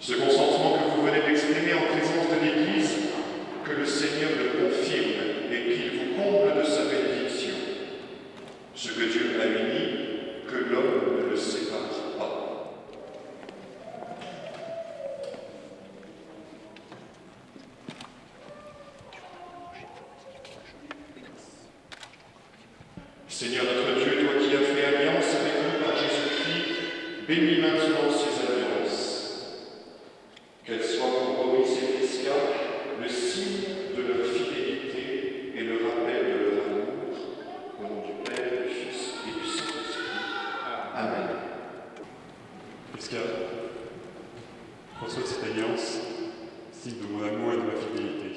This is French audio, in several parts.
Ce consentement que vous venez d'exprimer en présence de l'Église, que le Seigneur le confirme et qu'il vous comble de sa bénédiction. Ce que Dieu a uni, que l'homme ne le sépare pas. Seigneur notre Dieu, toi qui as fait alliance avec nous par Jésus-Christ, bénis maintenant ces alliances. Qu'elles soient pour Maurice et Prisca le signe de leur fidélité et le rappel de leur amour, au nom du Père, du Fils et du Saint-Esprit. Amen. Prisca, reçois cette alliance, signe de mon amour et de ma fidélité.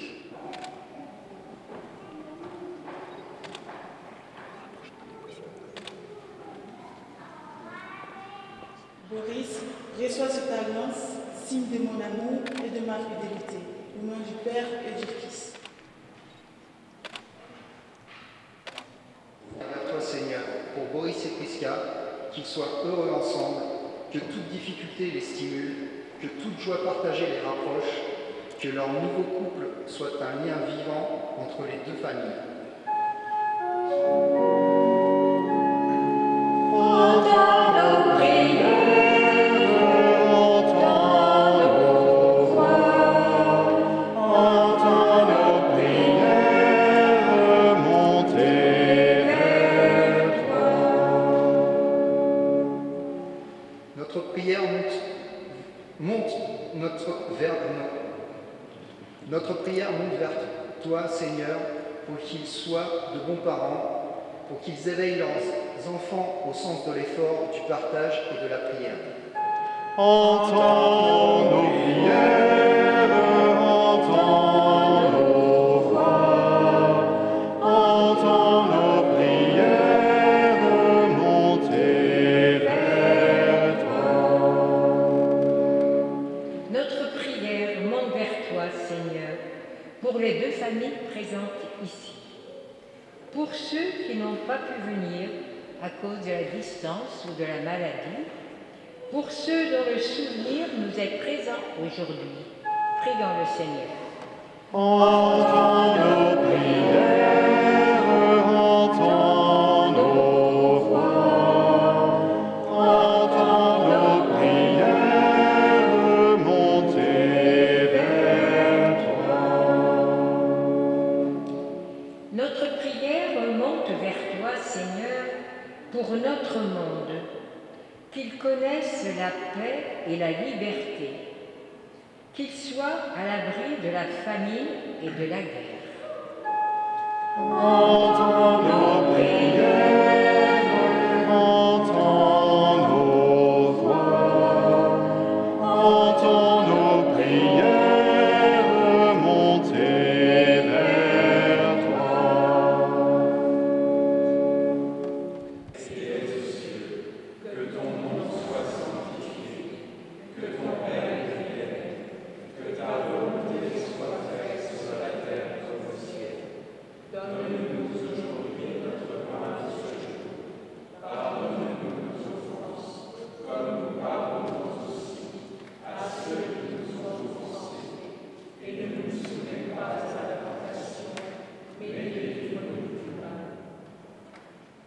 Boris, reçois cette alliance, signe de mon amour et de ma fidélité, au nom du Père et du Fils. Vers toi, Seigneur, pour Boris et Prisca, qu'ils soient heureux ensemble, que toute difficulté les stimule, que toute joie partagée les rapproche, que leur nouveau couple soit un lien vivant entre les deux familles. Notre prière monte vers toi, Seigneur, pour qu'ils soient de bons parents, pour qu'ils éveillent leurs enfants au sens de l'effort, du partage et de la prière. Entends nos prières, entends nos voix, entends nos prières monter vers toi. Notre prière monte vers toi, Seigneur, pour les deux familles présentes ici. Pour ceux qui n'ont pas pu venir à cause de la distance ou de la maladie, pour ceux dont le souvenir nous est présent aujourd'hui, prions le Seigneur. Entends nos prières, entends nos voix, entends nos prières monter vers toi. Notre prière monte vers toi, Seigneur, pour notre monde, qu'il connaisse la paix et la liberté, qu'il soit à l'abri de la famine et de la guerre. Entends nos prières, entends nos voix, entends nos prières monter vers toi.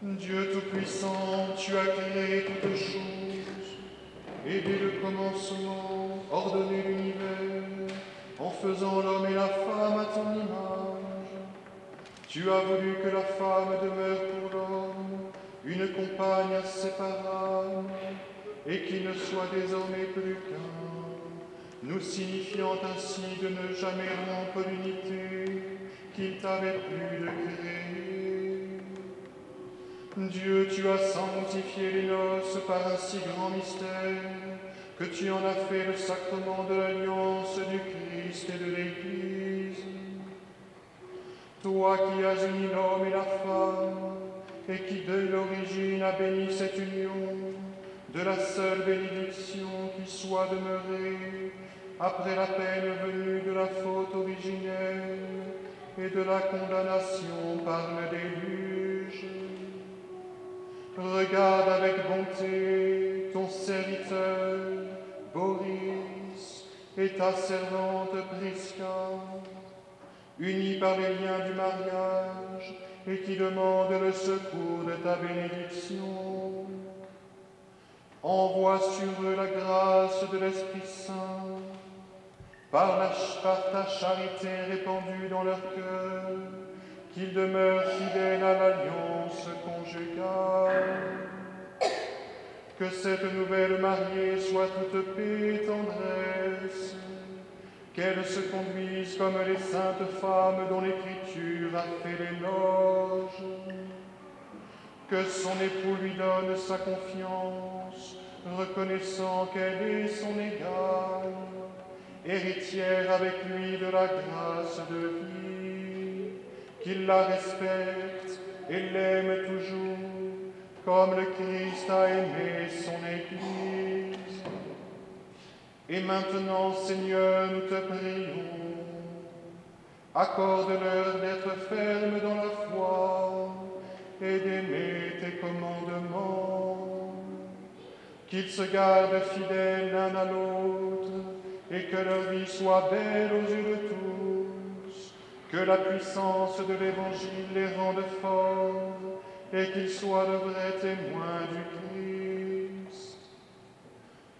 Dieu Tout-Puissant, tu as créé toutes choses, et dès le commencement, ordonné l'univers, en faisant l'homme et la femme à ton image. Tu as voulu que la femme demeure pour l'homme une compagne inséparable, et qu'il ne soit désormais plus qu'un, nous signifiant ainsi de ne jamais rompre l'unité qu'il t'avait plu de créer. Dieu, tu as sanctifié les noces par un si grand mystère, que tu en as fait le sacrement de l'alliance du Christ et de l'Église. Toi qui as uni l'homme et la femme, et qui de l'origine a béni cette union, de la seule bénédiction qui soit demeurée, après la peine venue de la faute originelle et de la condamnation par le déluge. Regarde avec bonté ton serviteur, Boris, et ta servante Prisca, unis par les liens du mariage, et qui demandent le secours de ta bénédiction. Envoie sur eux la grâce de l'Esprit Saint, par ta charité répandue dans leur cœur, qu'ils demeurent fidèles à l'alliance conjugale. Que cette nouvelle mariée soit toute paix et tendresse, qu'elle se conduise comme les saintes femmes dont l'Écriture a fait l'éloge, que son époux lui donne sa confiance, reconnaissant qu'elle est son égale, héritière avec lui de la grâce de vie, qu'il la respecte et l'aime toujours, comme le Christ a aimé son Église. Et maintenant, Seigneur, nous te prions, accorde-leur d'être fermes dans la foi et d'aimer tes commandements, qu'ils se gardent fidèles l'un à l'autre et que leur vie soit belle aux yeux de tous, que la puissance de l'Évangile les rende forts et qu'ils soient de vrais témoins du Christ.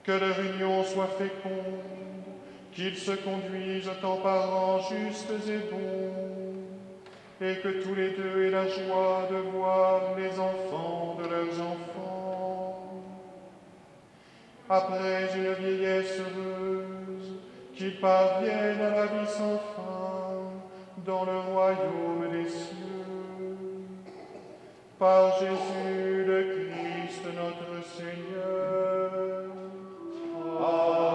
Que leur union soit féconde, qu'ils se conduisent en parents justes et bons, et que tous les deux aient la joie de voir les enfants de leurs enfants. Après une vieillesse heureuse, qu'ils parviennent à la vie sans fin dans le royaume des cieux. Par Jésus le Christ notre Seigneur. Amen.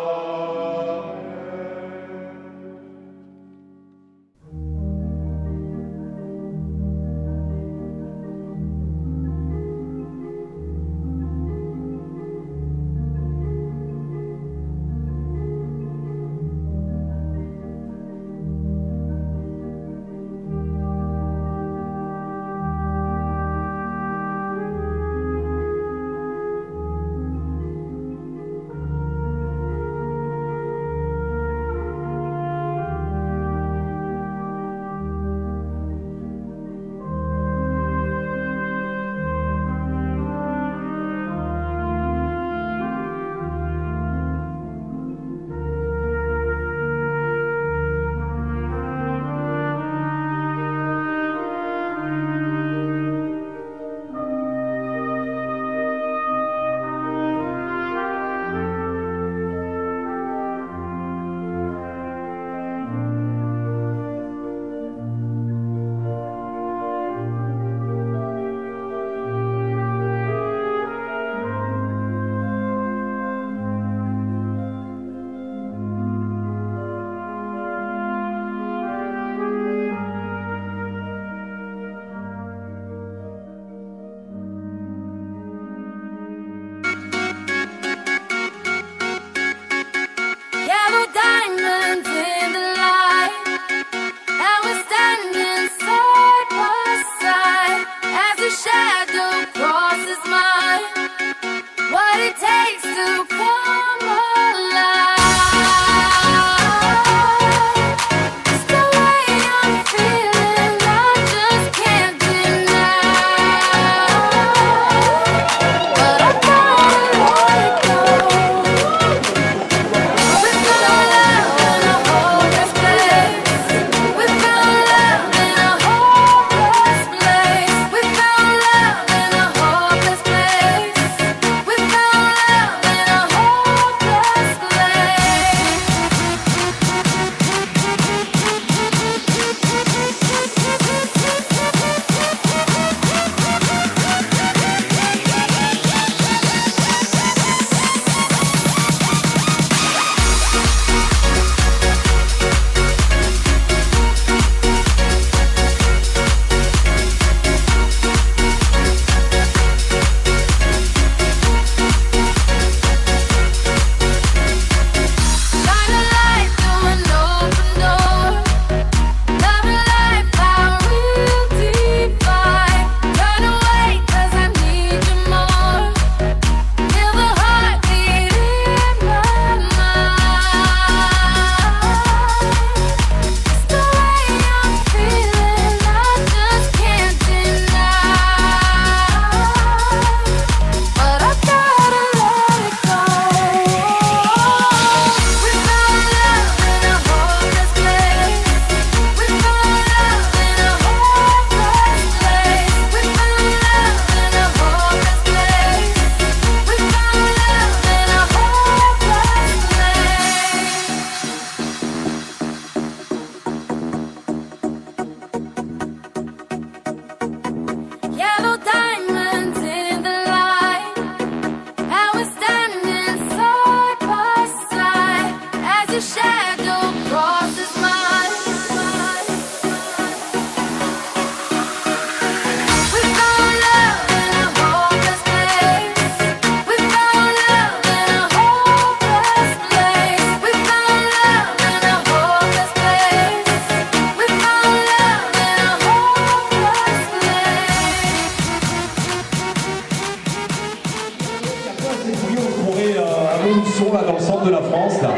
ces bouillons, vous pourrez à Montluçon, là, dans le centre de la France. Là.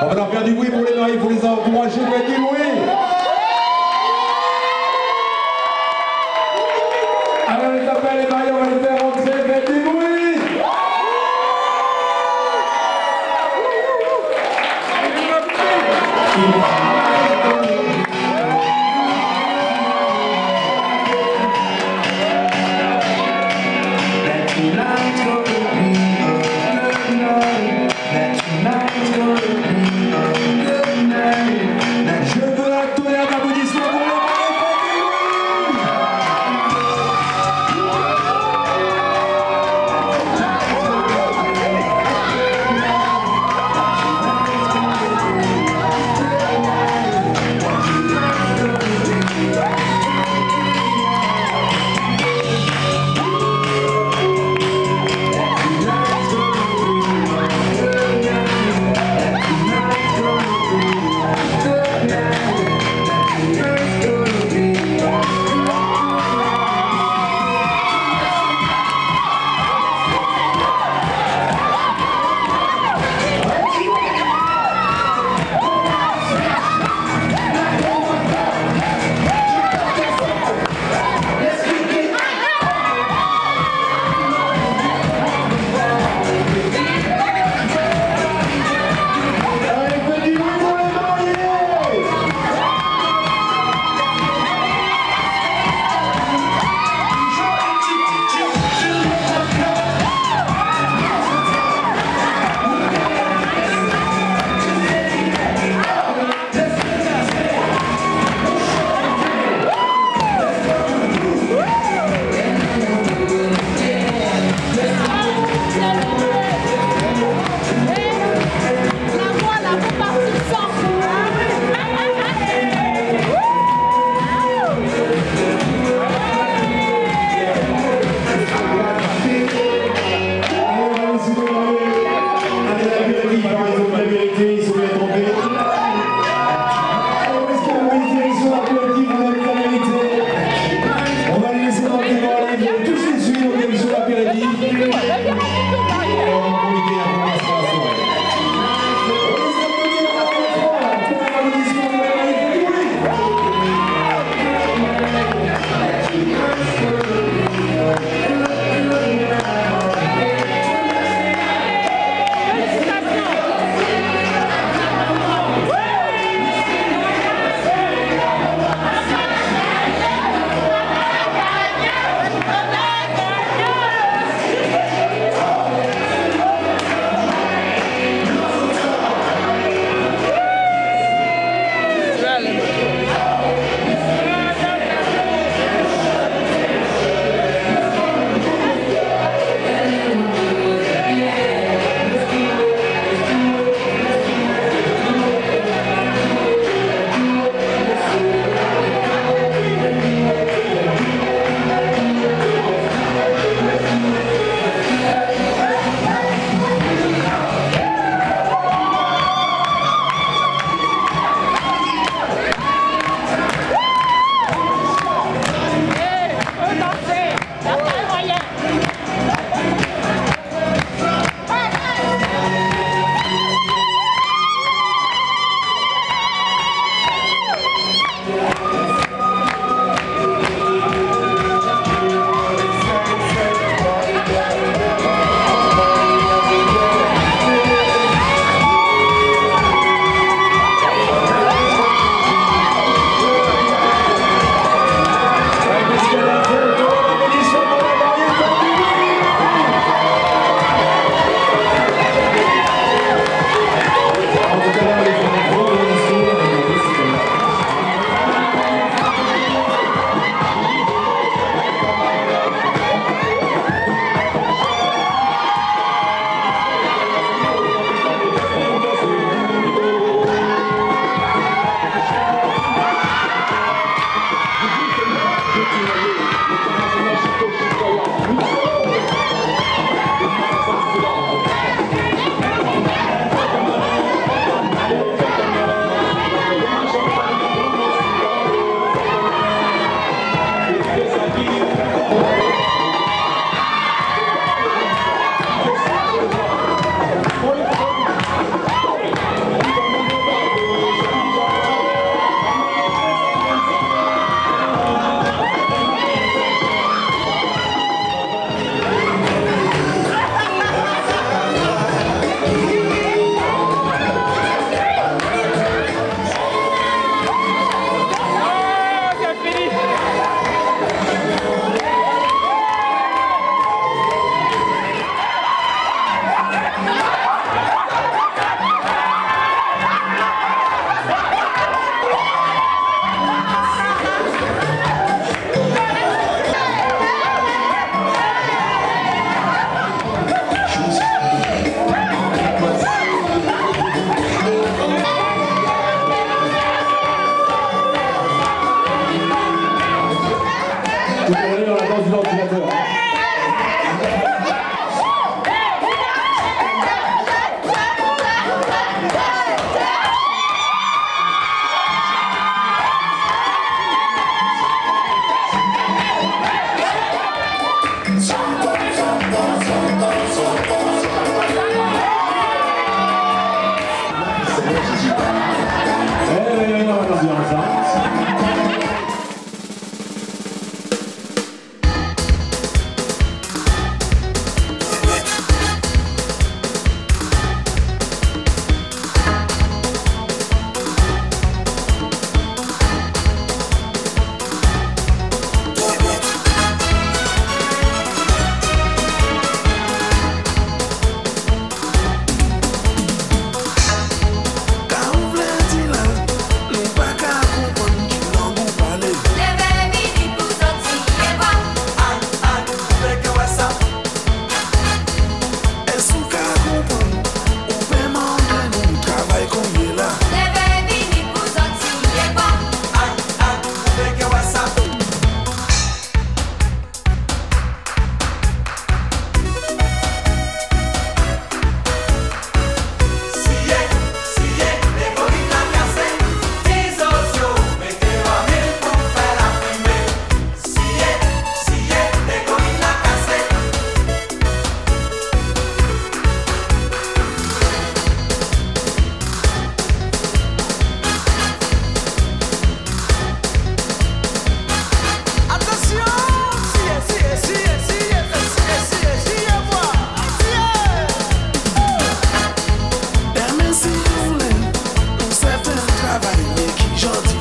On va leur faire du bruit pour les mariés, il faut les encourager, faites du bruit. Alors on les appelle les mariés, on va les faire rentrer, faites du bruit. Je veux un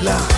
là.